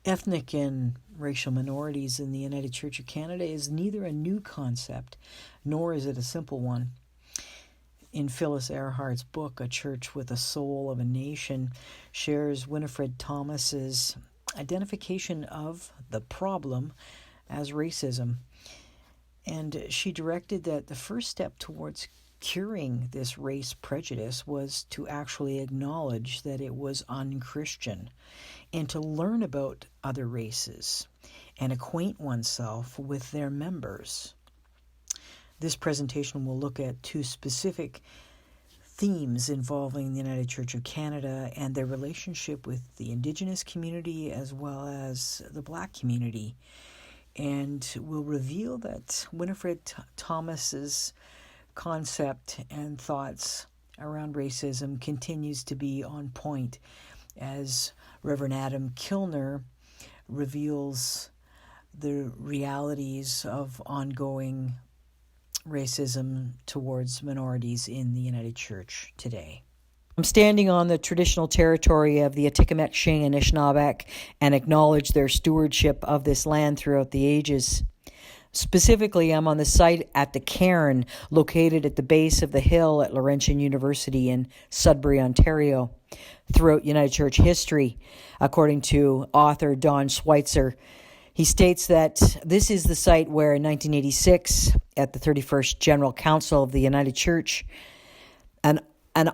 Ethnic and racial minorities in the United Church of Canada is neither a new concept, nor is it a simple one. In Phyllis Earhart's book, A Church with the Soul of a Nation, shares Winifred Thomas's identification of the problem as racism. And she directed that the first step towards curing this race prejudice was to actually acknowledge that it was unchristian and to learn about other races and acquaint oneself with their members. This presentation will look at two specific themes involving the United Church of Canada and their relationship with the Indigenous community as well as the Black community, and will reveal that Winifred Thomas's concept and thoughts around racism continues to be on point as Reverend Adam Kilner reveals the realities of ongoing racism towards minorities in the United Church today. I'm standing on the traditional territory of the Atikamekw and Anishinaabeg and acknowledge their stewardship of this land throughout the ages. Specifically, I'm on the site at the cairn located at the base of the hill at Laurentian University in Sudbury, Ontario. Throughout United Church history, according to author Don Schweitzer, he states that this is the site where in 1986, at the 31st General Council of the United Church, an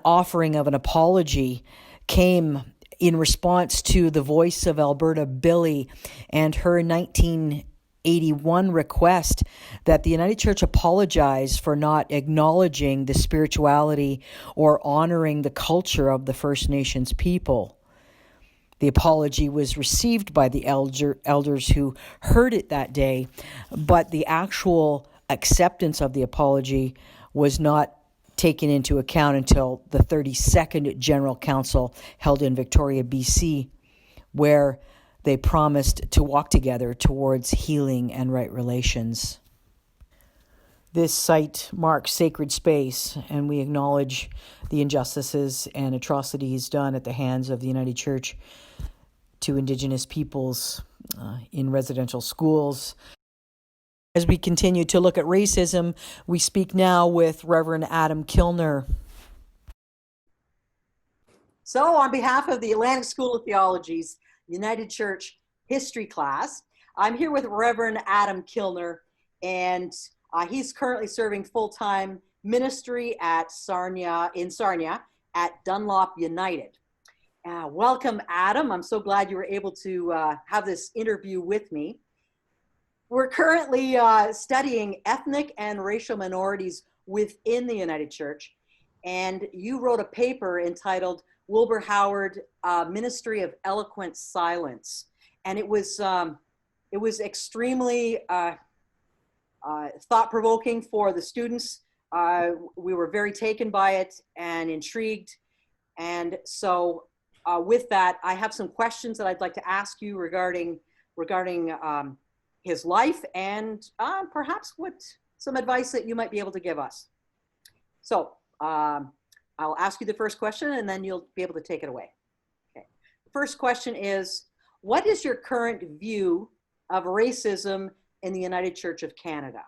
offering of an apology came in response to the Voice of Alberta Billy and her 1981 request that the United Church apologize for not acknowledging the spirituality or honoring the culture of the First Nations people. The apology was received by the elders who heard it that day, but the actual acceptance of the apology was not taken into account until the 32nd General Council held in Victoria, BC, where they promised to walk together towards healing and right relations. This site marks sacred space, and we acknowledge the injustices and atrocities done at the hands of the United Church to Indigenous peoples in residential schools. As we continue to look at racism, we speak now with Reverend Adam Kilner. So on behalf of the Atlantic School of Theology's United Church history class, I'm here with Reverend Adam Kilner, and he's currently serving full-time ministry at Sarnia at Dunlop United. Welcome, Adam. I'm so glad you were able to have this interview with me. We're currently studying ethnic and racial minorities within the United Church, and you wrote a paper entitled Wilbur Howard, Ministry of Eloquent Silence. And it was extremely thought-provoking for the students. We were very taken by it and intrigued. And so with that, I have some questions that I'd like to ask you regarding his life and perhaps some advice that you might be able to give us. So I'll ask you the first question and then you'll be able to take it away. Okay. The first question is, what is your current view of racism in the United Church of Canada?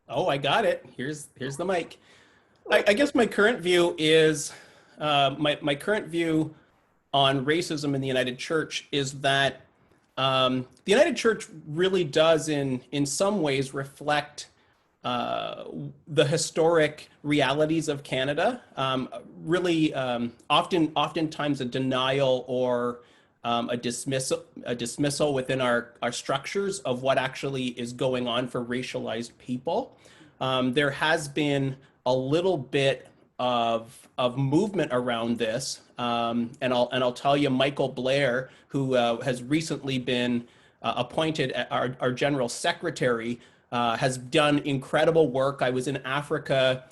Oh, I got it. Here's the mic. I guess my current view is, my current view on racism in the United Church is that the United Church really does in some ways reflect the historic realities of Canada, oftentimes a denial or a dismissal within our structures of what actually is going on for racialized people. There has been a little bit of movement around this, and I'll tell you, Michael Blair, who has recently been appointed our General Secretary, has done incredible work. I was in Africa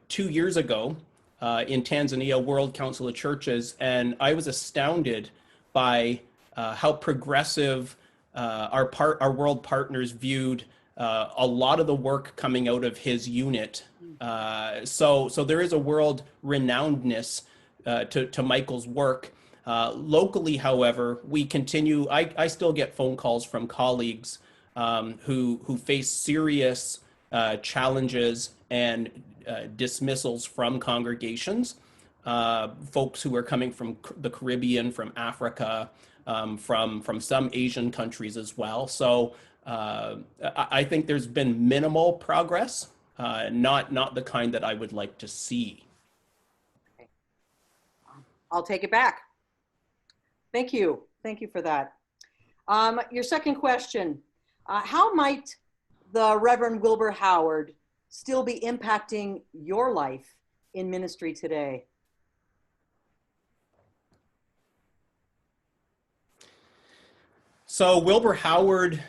2 years ago in Tanzania, World Council of Churches, and I was astounded by how progressive our world partners viewed a lot of the work coming out of his unit. So there is a world renownedness to Michael's work. Locally, however, we continue. I still get phone calls from colleagues who face serious challenges and dismissals from congregations. Folks who are coming from the Caribbean, from Africa, from some Asian countries as well. So I think there's been minimal progress, not the kind that I would like to see. I'll take it back. Thank you. Thank you for that. Your second question, how might the Reverend Wilbur Howard still be impacting your life in ministry today? So Wilbur Howard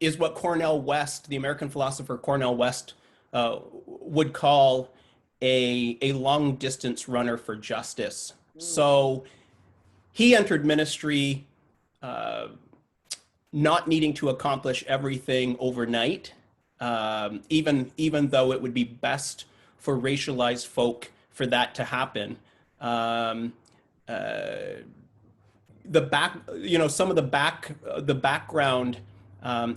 is what Cornel West, the American philosopher Cornel West, would call a long distance runner for justice. So he entered ministry not needing to accomplish everything overnight, even though it would be best for racialized folk for that to happen. Some of the background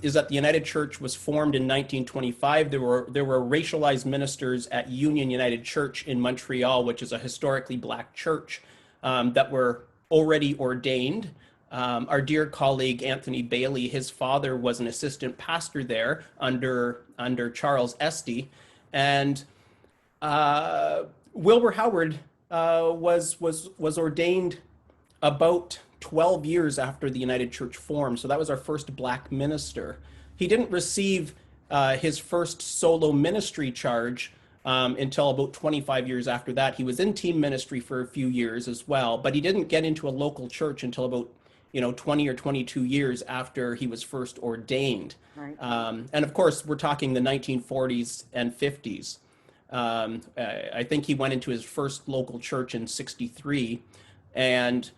is that the United Church was formed in 1925. There were racialized ministers at Union United Church in Montreal, which is a historically Black church, that were already ordained. Our dear colleague Anthony Bailey, his father was an assistant pastor there under Charles Esty, and Wilbur Howard was ordained about 12 years after the United Church formed. So that was our first Black minister. He didn't receive his first solo ministry charge until about 25 years after that. He was in team ministry for a few years as well, but he didn't get into a local church until about 20 or 22 years after he was first ordained. Right. And of course, we're talking the 1940s and 50s. I think he went into his first local church in 63. And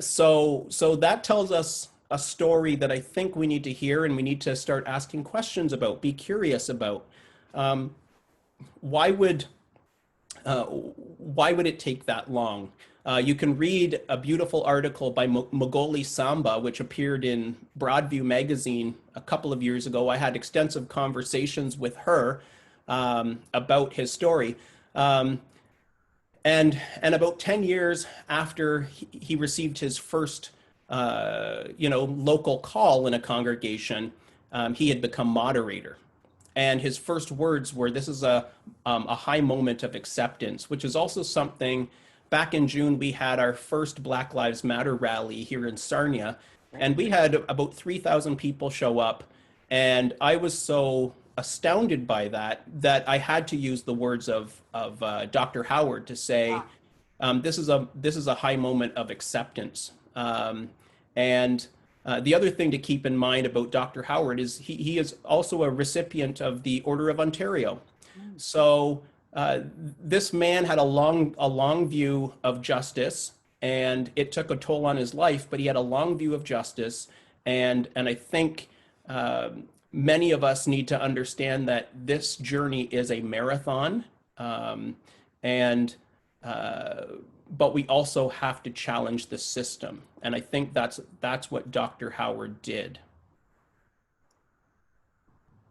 so that tells us a story that I think we need to hear, and we need to start asking questions about, be curious about. Why would it take that long? You can read a beautiful article by Mogoli Samba, which appeared in Broadview magazine a couple of years ago. I had extensive conversations with her about his story. And about 10 years after he received his first, local call in a congregation, he had become moderator. And his first words were, "This is a high moment of acceptance," which is also something. Back in June, we had our first Black Lives Matter rally here in Sarnia, and we had about 3,000 people show up. And I was so astounded by that I had to use the words of Dr. Howard to say, this is a high moment of acceptance. And the other thing to keep in mind about Dr. Howard is he is also a recipient of the Order of Ontario. So this man had a long view of justice, and it took a toll on his life, but he had a long view of justice. And I think many of us need to understand that this journey is a marathon, but we also have to challenge the system. And I think that's what Dr. Howard did.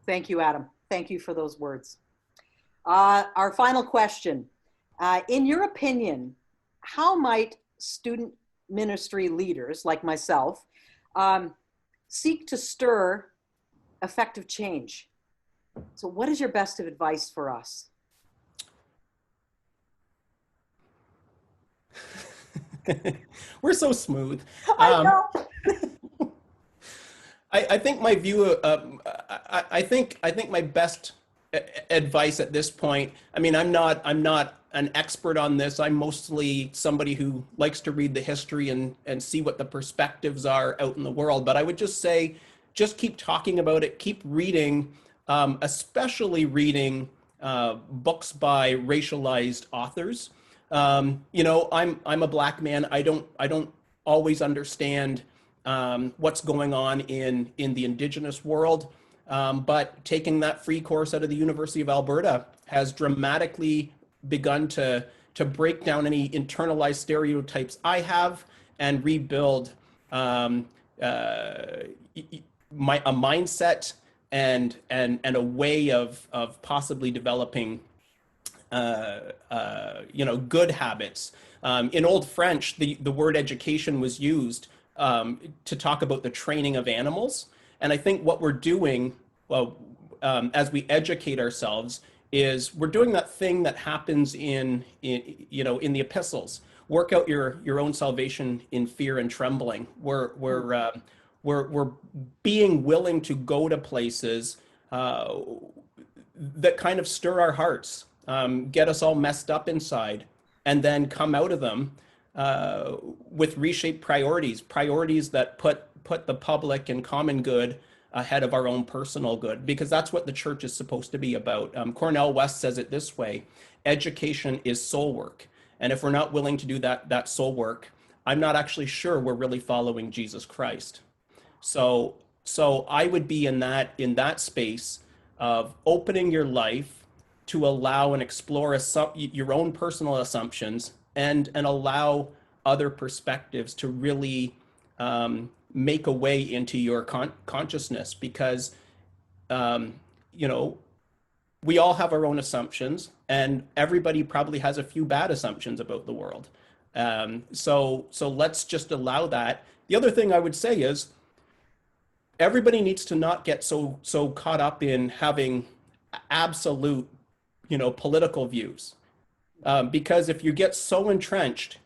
Thank you, Adam. Thank you for those words. Our final question. In your opinion, how might student ministry leaders like myself seek to stir effective change? So what is your best advice for us? We're so smooth. I know. I think my view, I think my best advice at this point, I mean, I'm not an expert on this. I'm mostly somebody who likes to read the history and see what the perspectives are out in the world. But I would just say, just keep talking about it, keep reading, especially reading books by racialized authors. I'm a Black man. I don't always understand what's going on in the Indigenous world. But taking that free course out of the University of Alberta has dramatically begun to break down any internalized stereotypes I have and rebuild a mindset and a way of possibly developing good habits. In Old French, the word education was used to talk about the training of animals. And I think what we're doing, well, as we educate ourselves, is we're doing that thing that happens in the epistles. Work out your own salvation in fear and trembling. We're being willing to go to places that kind of stir our hearts, get us all messed up inside, and then come out of them with reshaped priorities that put the public and common good ahead of our own personal good, because that's what the church is supposed to be about. Cornel West says it this way: education is soul work. And if we're not willing to do that soul work, I'm not actually sure we're really following Jesus Christ. So I would be in that space of opening your life to allow and explore your own personal assumptions and allow other perspectives to really make a way into your consciousness, because we all have our own assumptions, and everybody probably has a few bad assumptions about the world. So let's just allow that. The other thing I would say is everybody needs to not get so caught up in having absolute, political views, because if you get so entrenched,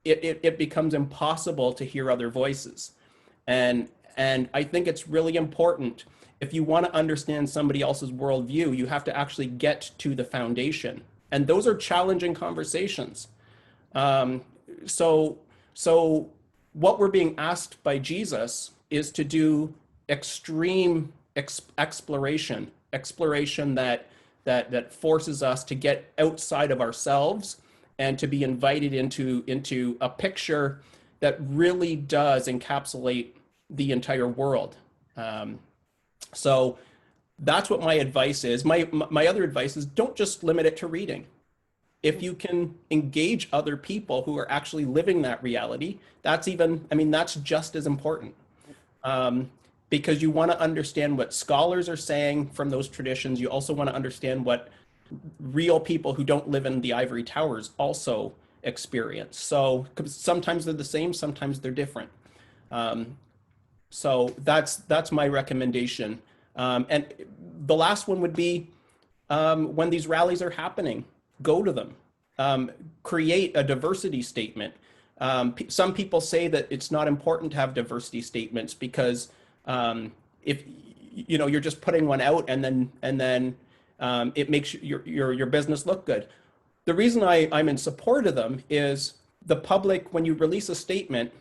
it becomes impossible to hear other voices. And I think it's really important, if you want to understand somebody else's worldview, you have to actually get to the foundation. And those are challenging conversations. So what we're being asked by Jesus is to do extreme exploration that forces us to get outside of ourselves and to be invited into a picture that really does encapsulate the entire world. So that's what my advice is. My other advice is, don't just limit it to reading. If you can engage other people who are actually living that reality, that's just as important. Because you want to understand what scholars are saying from those traditions. You also want to understand what real people who don't live in the ivory towers also experience. So sometimes they're the same, sometimes they're different. So that's my recommendation. And the last one would be, when these rallies are happening, go to them. Create a diversity statement. Some people say that it's not important to have diversity statements because if you're just putting one out and then it makes your business look good. The reason I'm in support of them is the public, when you release a statement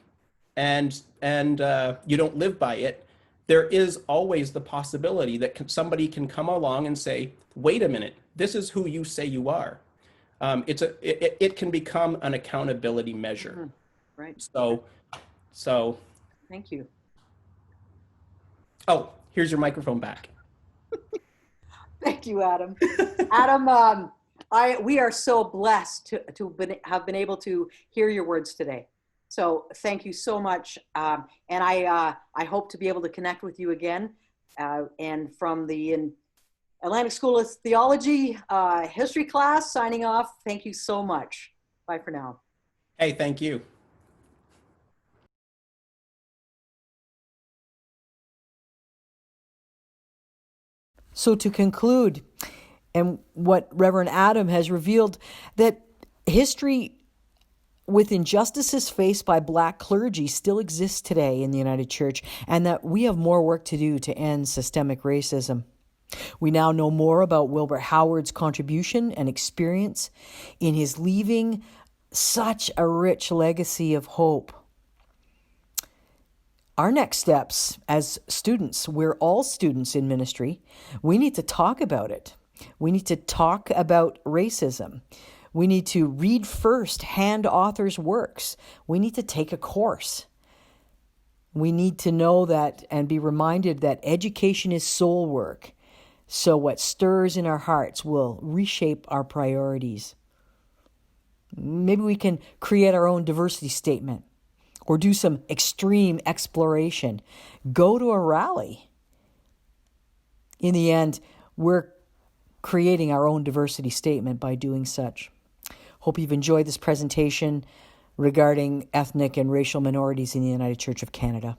and you don't live by it, there is always the possibility that somebody can come along and say, wait a minute, this is who you say you are. It can become an accountability measure. Mm-hmm. Right. So. Thank you. Oh, here's your microphone back. Thank you, Adam. Adam, we are so blessed to have been able to hear your words today. So thank you so much. And I hope to be able to connect with you again. And from the Atlantic School of Theology history class, signing off. Thank you so much. Bye for now. Hey, thank you. So to conclude, and what Reverend Adam has revealed, that history with injustices faced by Black clergy still exists today in the United Church, and that we have more work to do to end systemic racism. We now know more about Wilbur Howard's contribution and experience in his leaving such a rich legacy of hope. Our next steps as students, we're all students in ministry, we need to talk about it. We need to talk about racism. We need to read first-hand authors' works. We need to take a course. We need to know that and be reminded that education is soul work. So what stirs in our hearts will reshape our priorities. Maybe we can create our own diversity statement or do some extreme exploration. Go to a rally. In the end, we're creating our own diversity statement by doing such. Hope you've enjoyed this presentation regarding ethnic and racial minorities in the United Church of Canada.